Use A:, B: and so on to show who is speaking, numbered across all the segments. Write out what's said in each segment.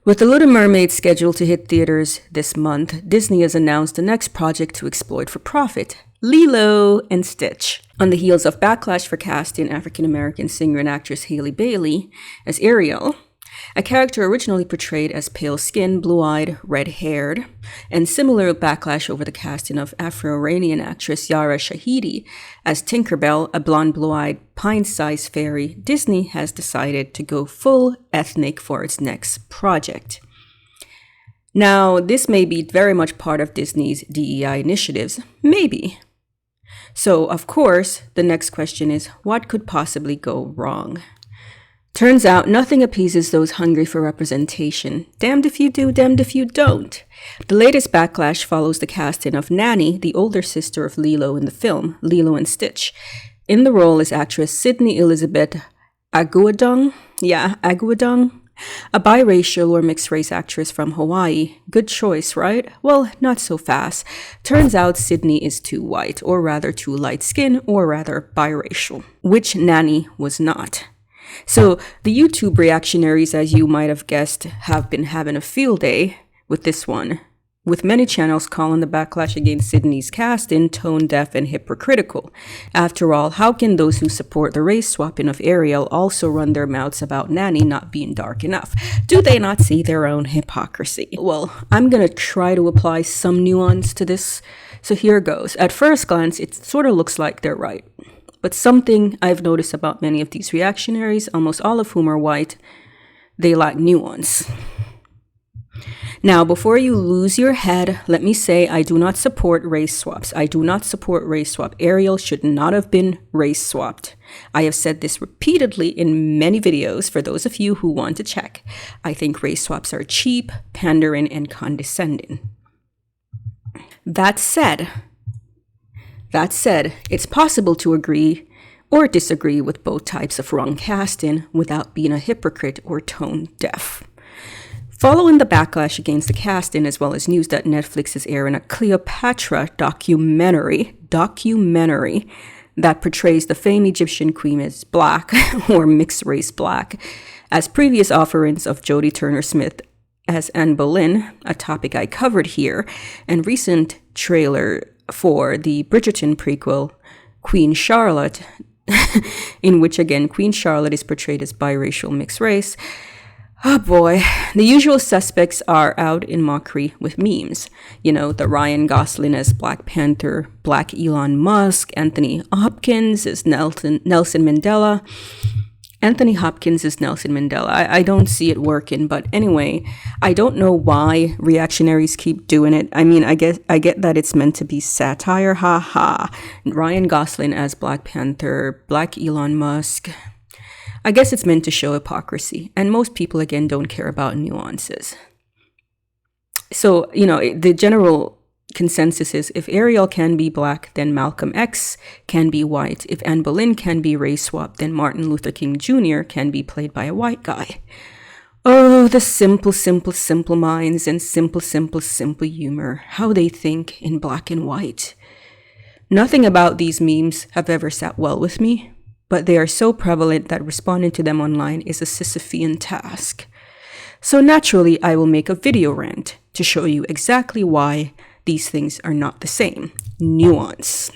A: With The Little Mermaid scheduled to hit theaters this month, Disney has announced the next project to exploit for profit, Lilo and Stitch. On the heels of backlash for casting African-American singer and actress Halle Bailey as Ariel, a character originally portrayed as pale-skinned, blue-eyed, red-haired, and similar backlash over the casting of Afro-Iranian actress Yara Shahidi as Tinkerbell, a blonde, blue-eyed, pint-sized fairy, Disney has decided to go full ethnic for its next project. Now, this may be very much part of Disney's DEI initiatives, maybe. So, of course, the next question is, what could possibly go wrong? Turns out nothing appeases those hungry for representation. Damned if you do, damned if you don't. The latest backlash follows the casting of Nani, the older sister of Lilo in the film, Lilo and Stitch. In the role is actress Sydney Elizabeth Aguadong, a biracial or mixed-race actress from Hawaii. Good choice, right? Well, not so fast. Turns out Sydney is too white, or rather too light-skinned, or rather biracial, which Nani was not. So the YouTube reactionaries, as you might have guessed, have been having a field day with this one, with many channels calling the backlash against Sydney's casting tone-deaf and hypocritical. After all, how can those who support the race swapping of Ariel also run their mouths about Nani not being dark enough? Do they not see their own hypocrisy? Well, I'm gonna try to apply some nuance to this, so here goes. At first glance, it sort of looks like they're right. But something I've noticed about many of these reactionaries, almost all of whom are white, they lack nuance. Now, before you lose your head, let me say I do not support race swaps. I do not support race swap. Ariel should not have been race swapped. I have said this repeatedly in many videos for those of you who want to check. I think race swaps are cheap, pandering, and condescending. That said, it's possible to agree or disagree with both types of wrong casting without being a hypocrite or tone deaf. Following the backlash against the casting, as well as news that Netflix is airing a Cleopatra documentary that portrays the famed Egyptian queen as black or mixed race black, as previous offerings of Jodie Turner-Smith as Anne Boleyn, a topic I covered here, and recent trailer for the Bridgerton prequel, Queen Charlotte, in which again Queen Charlotte is portrayed as biracial mixed race. Oh boy, the usual suspects are out in mockery with memes. You know, the Ryan Gosling as Black Panther, Black Elon Musk, Anthony Hopkins as Nelson Mandela. I don't see it working, but anyway, I don't know why reactionaries keep doing it. I mean, I get that it's meant to be satire, haha. Ryan Gosling as Black Panther, Black Elon Musk. I guess it's meant to show hypocrisy, and most people, again, don't care about nuances. So, you know, the general consensus is if Ariel can be black, then Malcolm X can be white. If Anne Boleyn can be race swapped, then Martin Luther King Jr. can be played by a white guy. Oh, the simple minds and simple humor, how they think in black and white. Nothing about these memes have ever sat well with me, but they are so prevalent that responding to them online is a Sisyphean task. So naturally, I will make a video rant to show you exactly why these things are not the same. Nuance.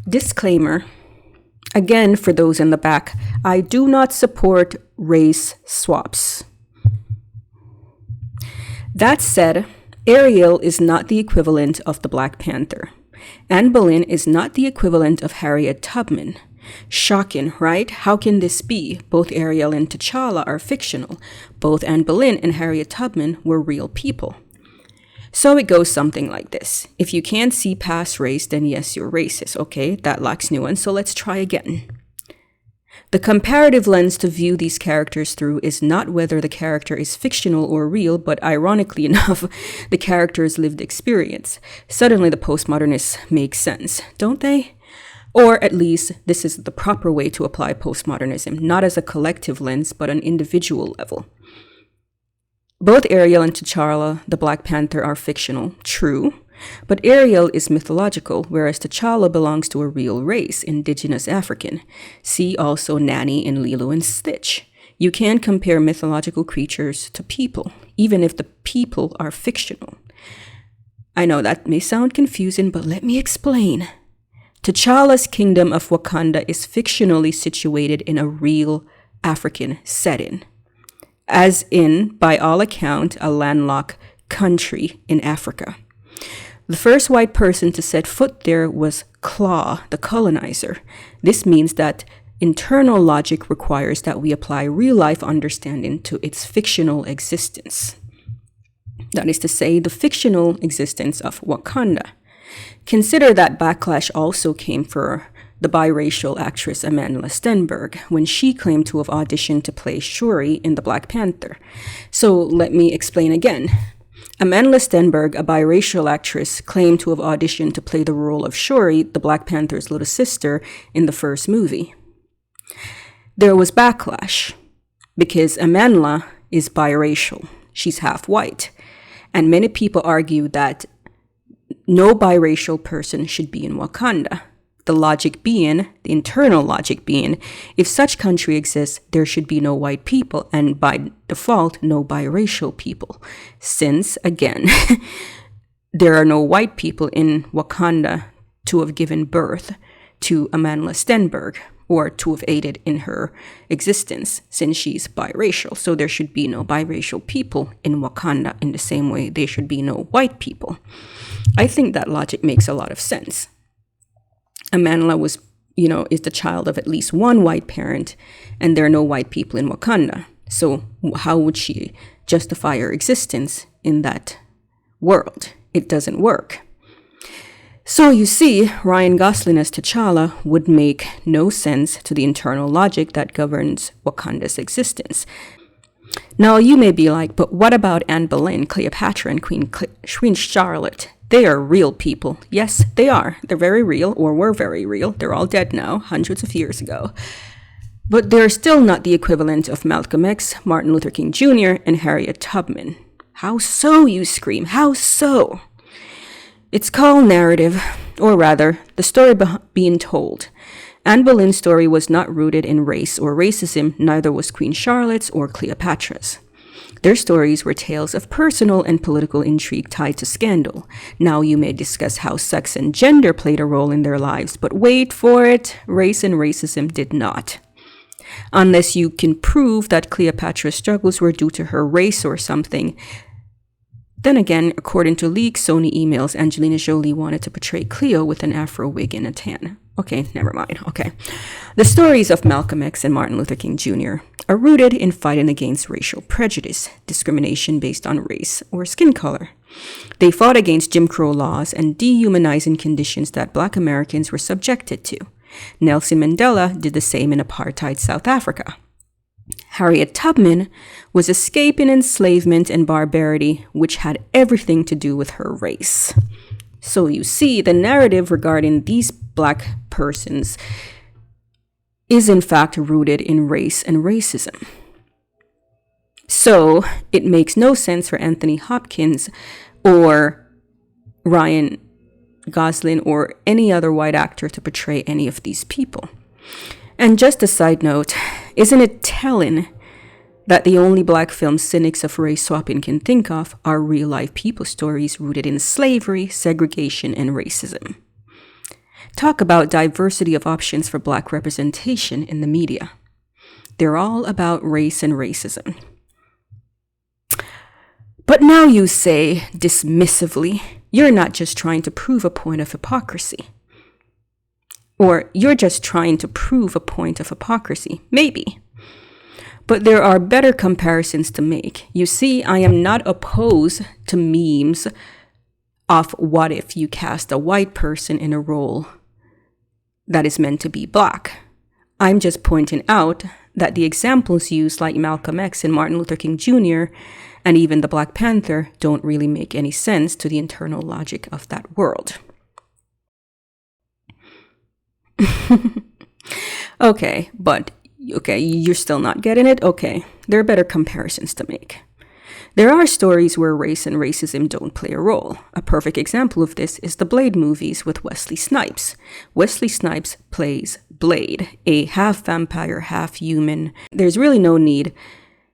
A: Disclaimer. Again, for those in the back, I do not support race swaps. That said, Ariel is not the equivalent of the Black Panther. Anne Boleyn is not the equivalent of Harriet Tubman. Shocking, right? How can this be? Both Ariel and T'Challa are fictional. Both Anne Boleyn and Harriet Tubman were real people. So it goes something like this. If you can't see past race, then yes, you're racist. Okay, that lacks nuance, so let's try again. The comparative lens to view these characters through is not whether the character is fictional or real, but ironically enough, the character's lived experience. Suddenly the postmodernists make sense, don't they? Or at least this is the proper way to apply postmodernism, not as a collective lens, but an individual level. Both Ariel and T'Challa, the Black Panther, are fictional, true, but Ariel is mythological, whereas T'Challa belongs to a real race, indigenous African. See also Nani in Lilo and Stitch. You can't compare mythological creatures to people, even if the people are fictional. I know that may sound confusing, but let me explain. T'Challa's kingdom of Wakanda is fictionally situated in a real African setting, as in, by all account, a landlocked country in Africa. The first white person to set foot there was Claw, the colonizer. This means that internal logic requires that we apply real-life understanding to its fictional existence. That is to say, the fictional existence of Wakanda. Consider that backlash also came for the biracial actress Amandla Stenberg when she claimed to have auditioned to play Shuri in the Black Panther. So let me explain again. Amandla Stenberg, a biracial actress, claimed to have auditioned to play the role of Shuri, the Black Panther's little sister, in the first movie. There was backlash because Amandla is biracial. She's half white. And many people argue that no biracial person should be in Wakanda. The logic being, the internal logic being, if such country exists, there should be no white people, and by default, no biracial people. Since, again, there are no white people in Wakanda to have given birth to Amandla Stenberg, or to have aided in her existence, since she's biracial. So there should be no biracial people in Wakanda in the same way there should be no white people. I think that logic makes a lot of sense. Amandla is the child of at least one white parent, and there are no white people in Wakanda. So how would she justify her existence in that world? It doesn't work. So you see, Ryan Gosling as T'Challa would make no sense to the internal logic that governs Wakanda's existence. Now you may be like, but what about Anne Boleyn, Cleopatra, and Queen Charlotte? They are real people. Yes, they are. They're very real, or were very real. They're all dead now, hundreds of years ago. But they're still not the equivalent of Malcolm X, Martin Luther King Jr., and Harriet Tubman. How so, you scream? How so? It's called narrative, or rather, the story being told. Anne Boleyn's story was not rooted in race or racism, neither was Queen Charlotte's or Cleopatra's. Their stories were tales of personal and political intrigue tied to scandal. Now you may discuss how sex and gender played a role in their lives, but wait for it, race and racism did not. Unless you can prove that Cleopatra's struggles were due to her race or something. Then again, according to leaked Sony emails, Angelina Jolie wanted to portray Cleo with an afro wig and a tan. Okay, never mind. Okay. The stories of Malcolm X and Martin Luther King Jr. are rooted in fighting against racial prejudice, discrimination based on race or skin color. They fought against Jim Crow laws and dehumanizing conditions that Black Americans were subjected to. Nelson Mandela did the same in apartheid South Africa. Harriet Tubman was escaping enslavement and barbarity, which had everything to do with her race. So you see, the narrative regarding these Black persons is in fact rooted in race and racism. So it makes no sense for Anthony Hopkins or Ryan Gosling or any other white actor to portray any of these people. And just a side note, isn't it telling that the only Black films cynics of race swapping can think of are real-life people stories rooted in slavery, segregation, and racism? Talk about diversity of options for Black representation in the media. They're all about race and racism. But now you say, dismissively, you're not just trying to prove a point of hypocrisy. Or you're just trying to prove a point of hypocrisy. Maybe. But there are better comparisons to make. You see, I am not opposed to memes of what if you cast a white person in a role that is meant to be Black. I'm just pointing out that the examples used, like Malcolm X and Martin Luther King Jr., and even the Black Panther, don't really make any sense to the internal logic of that world. Okay, you're still not getting it? Okay, there are better comparisons to make. There are stories where race and racism don't play a role. A perfect example of this is the Blade movies with Wesley Snipes. Wesley Snipes plays Blade, a half vampire, half human. There's really no need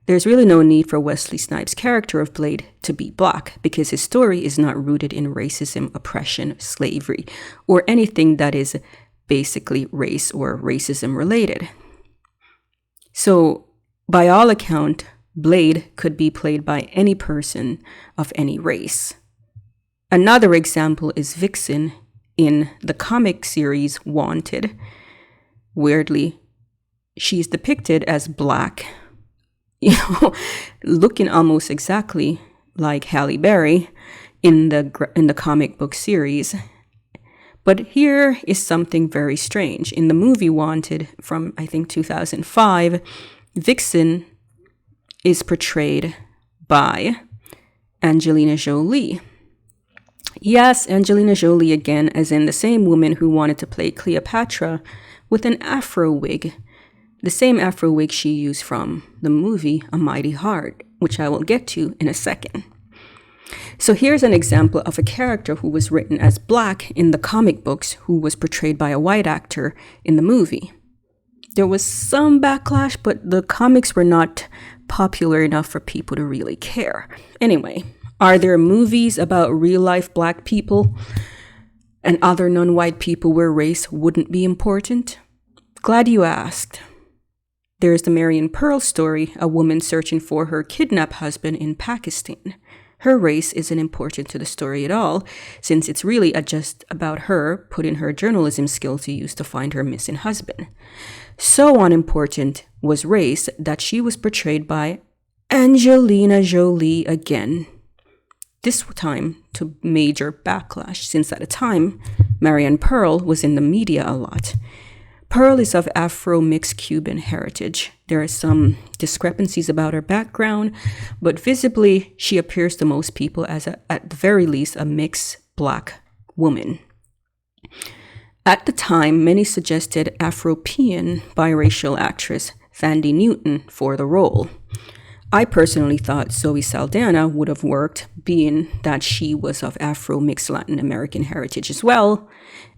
A: for Wesley Snipes' character of Blade to be black, because his story is not rooted in racism, oppression, slavery, or anything that is basically race or racism related. So, by all account, Blade could be played by any person of any race. Another example is Vixen in the comic series Wanted. Weirdly, she's depicted as black, looking almost exactly like Halle Bailey in the comic book series. But here is something very strange. In the movie Wanted from, I think, 2005, Vixen is portrayed by Angelina Jolie. Yes, Angelina Jolie again, as in the same woman who wanted to play Cleopatra with an afro wig. The same afro wig she used from the movie A Mighty Heart, which I will get to in a second. So here's an example of a character who was written as black in the comic books who was portrayed by a white actor in the movie. There was some backlash, but the comics were not popular enough for people to really care. Anyway, are there movies about real-life black people and other non-white people where race wouldn't be important? Glad you asked. There's the Marion Pearl story, a woman searching for her kidnapped husband in Pakistan. Her race isn't important to the story at all, since it's really just about her putting her journalism skills to use to find her missing husband. So unimportant was race that she was portrayed by Angelina Jolie again. This time to major backlash, since at the time, Marion Pearl was in the media a lot. Pearl is of Afro-mixed Cuban heritage. There are some discrepancies about her background, but visibly, she appears to most people as, at the very least, a mixed black woman. At the time, many suggested Afropean biracial actress Thandie Newton for the role. I personally thought Zoe Saldana would have worked, being that she was of Afro-mixed Latin American heritage as well.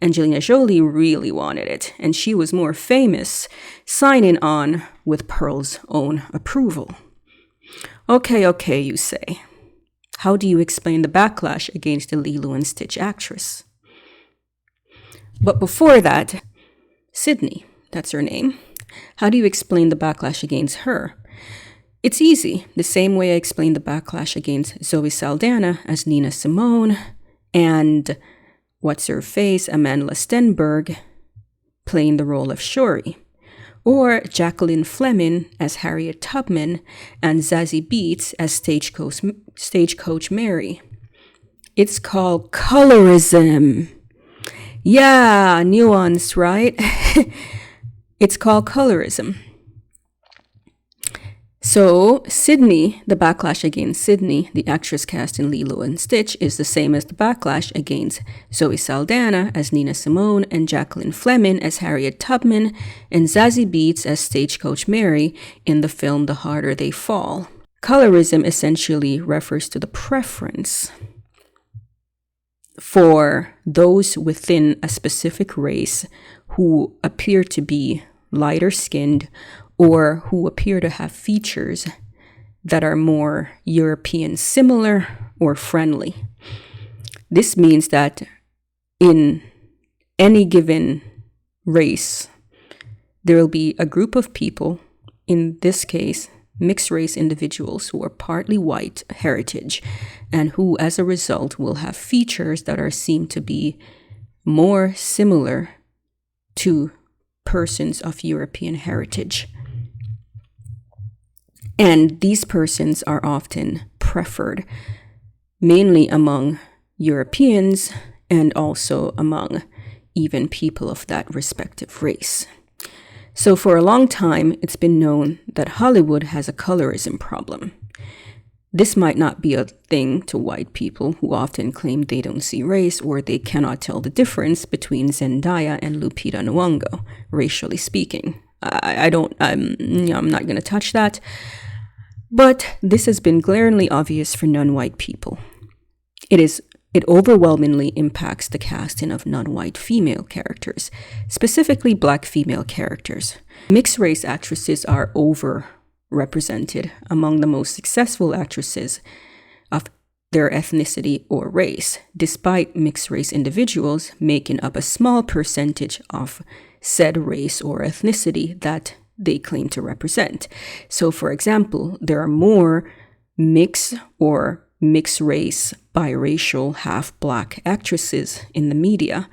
A: Angelina Jolie really wanted it, and she was more famous, signing on with Pearl's own approval. Okay, you say. How do you explain the backlash against the Lilo and Stitch actress? But before that, Sydney, that's her name. How do you explain the backlash against her? It's easy, the same way I explained the backlash against Zoe Saldana as Nina Simone and what's-her-face Amanda Stenberg playing the role of Shuri, or Jacqueline Fleming as Harriet Tubman and Zazie Beetz as Stagecoach Mary. It's called colorism. Yeah, nuance, right? It's called colorism. So, Sydney, the backlash against Sydney, the actress cast in Lilo and Stitch, is the same as the backlash against Zoe Saldana as Nina Simone and Jacqueline Fleming as Harriet Tubman and Zazie Beetz as Stagecoach Mary in the film The Harder They Fall. Colorism essentially refers to the preference for those within a specific race who appear to be lighter skinned or who appear to have features that are more European similar or friendly. This means that in any given race, there will be a group of people, in this case, mixed race individuals who are partly white heritage and who, as a result, will have features that are seen to be more similar to persons of European heritage. And these persons are often preferred, mainly among Europeans and also among even people of that respective race. So for a long time, it's been known that Hollywood has a colorism problem. This might not be a thing to white people who often claim they don't see race or they cannot tell the difference between Zendaya and Lupita Nyong'o, racially speaking. I'm not going to touch that. But this has been glaringly obvious for non-white people. It overwhelmingly impacts the casting of non-white female characters, specifically black female characters. Mixed race actresses are overrepresented among the most successful actresses of their ethnicity or race, despite mixed race individuals making up a small percentage of said race or ethnicity that they claim to represent. So, for example, there are more mixed or mixed race, biracial, half-black actresses in the media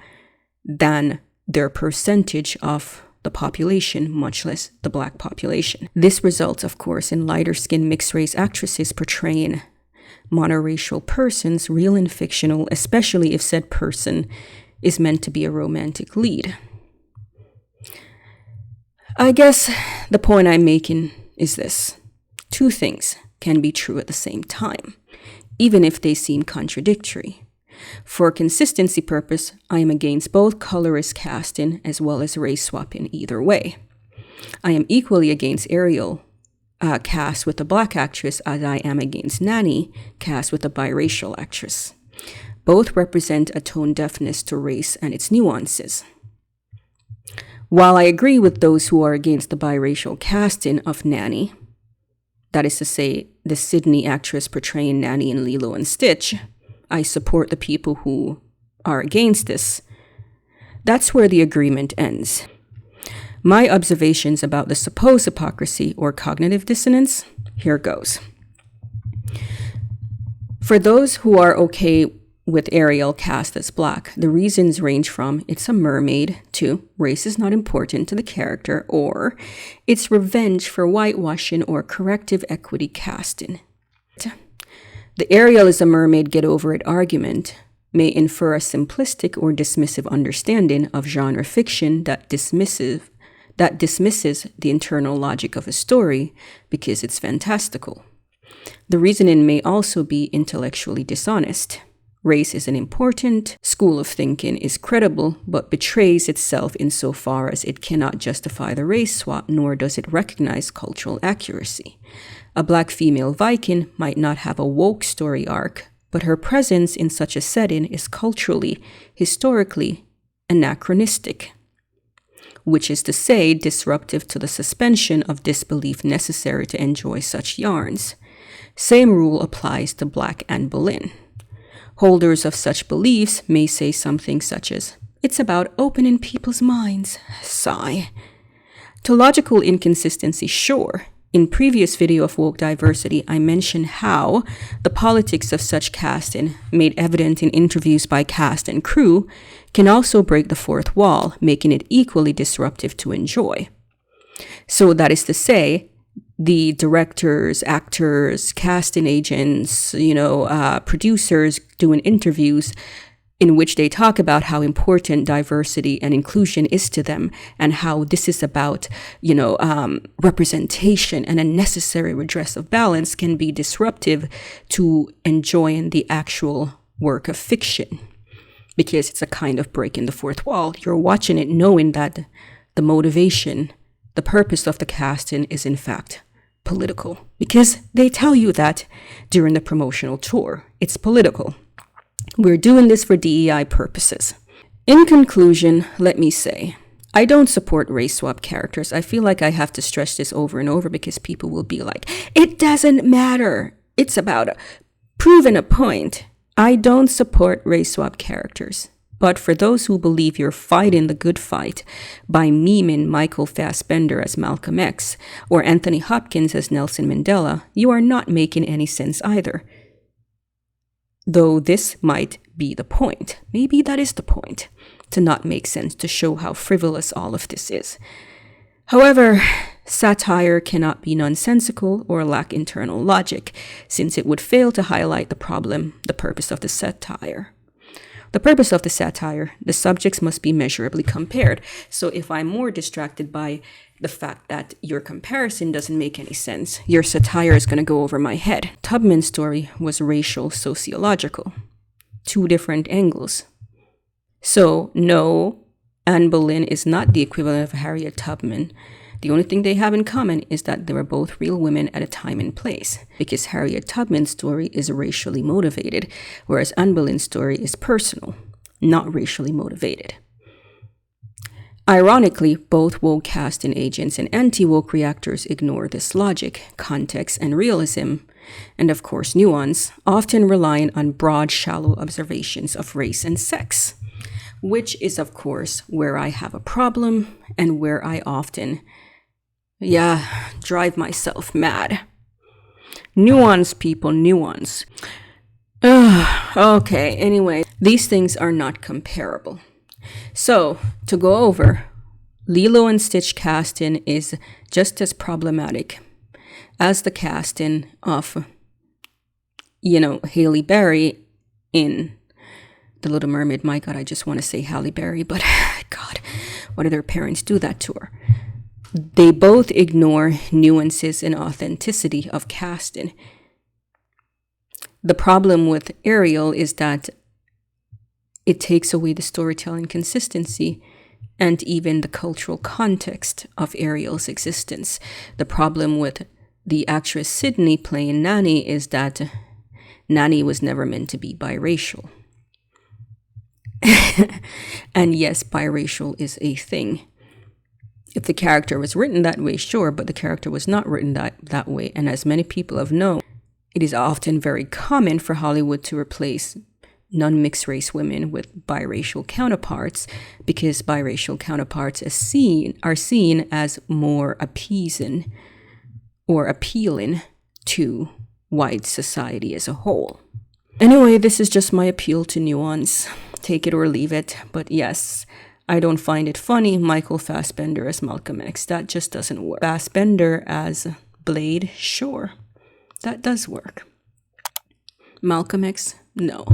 A: than their percentage of the population, much less the black population. This results, of course, in lighter-skinned mixed-race actresses portraying monoracial persons, real and fictional, especially if said person is meant to be a romantic lead. I guess the point I'm making is this. Two things can be true at the same time, even if they seem contradictory. For consistency purpose, I am against both colorist casting as well as race swapping either way. I am equally against Ariel cast with a black actress as I am against Nani cast with a biracial actress. Both represent a tone deafness to race and its nuances. While I agree with those who are against the biracial casting of Nani, that is to say, the Sydney actress portraying Nani in Lilo and Stitch, I support the people who are against this. That's where the agreement ends. My observations about the supposed hypocrisy or cognitive dissonance, here goes. For those who are okay with Ariel cast as black, the reasons range from it's a mermaid to race is not important to the character, or it's revenge for whitewashing or corrective equity casting. The Ariel is a mermaid, get over it argument may infer a simplistic or dismissive understanding of genre fiction that dismisses the internal logic of a story because it's fantastical. The reasoning may also be intellectually dishonest. Race is an important school of thinking, is credible, but betrays itself insofar as it cannot justify the race swap, nor does it recognize cultural accuracy. A black female Viking might not have a woke story arc, but her presence in such a setting is culturally, historically anachronistic, which is to say, disruptive to the suspension of disbelief necessary to enjoy such yarns. Same rule applies to Black Anne Boleyn. Holders of such beliefs may say something such as, it's about opening people's minds, sigh. To logical inconsistency, sure. In previous video of woke diversity, I mentioned how the politics of such casting, made evident in interviews by cast and crew, can also break the fourth wall, making it equally disruptive to enjoy. So that is to say, the directors, actors, casting agents, producers doing interviews in which they talk about how important diversity and inclusion is to them and how this is about, representation and a necessary redress of balance can be disruptive to enjoying the actual work of fiction because it's a kind of breaking the fourth wall. You're watching it knowing that the motivation, the purpose of the casting is in fact political because they tell you that during the promotional tour. It's political. We're doing this for DEI purposes. In conclusion, let me say, I don't support race swap characters. I feel like I have to stress this over and over because people will be like, it doesn't matter. It's about proving a point. I don't support race swap characters. But for those who believe you're fighting the good fight by memeing Michael Fassbender as Malcolm X or Anthony Hopkins as Nelson Mandela, you are not making any sense either. Though this might be the point. Maybe that is the point, to not make sense, to show how frivolous all of this is. However, satire cannot be nonsensical or lack internal logic, since it would fail to highlight the purpose of the satire. The purpose of the satire, the subjects must be measurably compared. So if I'm more distracted by the fact that your comparison doesn't make any sense, your satire is going to go over my head. Tubman's story was racial sociological. Two different angles. So no, Anne Boleyn is not the equivalent of Harriet Tubman. The only thing they have in common is that they were both real women at a time and place, because Harriet Tubman's story is racially motivated, whereas Anne Boleyn's story is personal, not racially motivated. Ironically, both woke casting agents and anti-woke reactors ignore this logic, context, and realism, and of course nuance, often relying on broad, shallow observations of race and sex, which is of course where I have a problem and where I often, drive myself mad. Nuance, people, nuance. Okay, anyway, these things are not comparable. So, to go over, Lilo and Stitch casting is just as problematic as the casting of, Halle Berry in The Little Mermaid. My God, I just want to say Halle Berry, but God, why did their parents do that to her? They both ignore nuances and authenticity of casting. The problem with Ariel is that it takes away the storytelling consistency and even the cultural context of Ariel's existence. The problem with the actress Sydney playing Nani is that Nani was never meant to be biracial. And yes, biracial is a thing. If the character was written that way, sure, but the character was not written that way. And as many people have known, it is often very common for Hollywood to replace non-mixed race women with biracial counterparts, because biracial counterparts are seen as more appeasing or appealing to white society as a whole. Anyway, this is just my appeal to nuance. Take it or leave it. But yes, I don't find it funny Michael Fassbender as Malcolm X. That just doesn't work. Fassbender as Blade, sure, that does work. Malcolm X, no.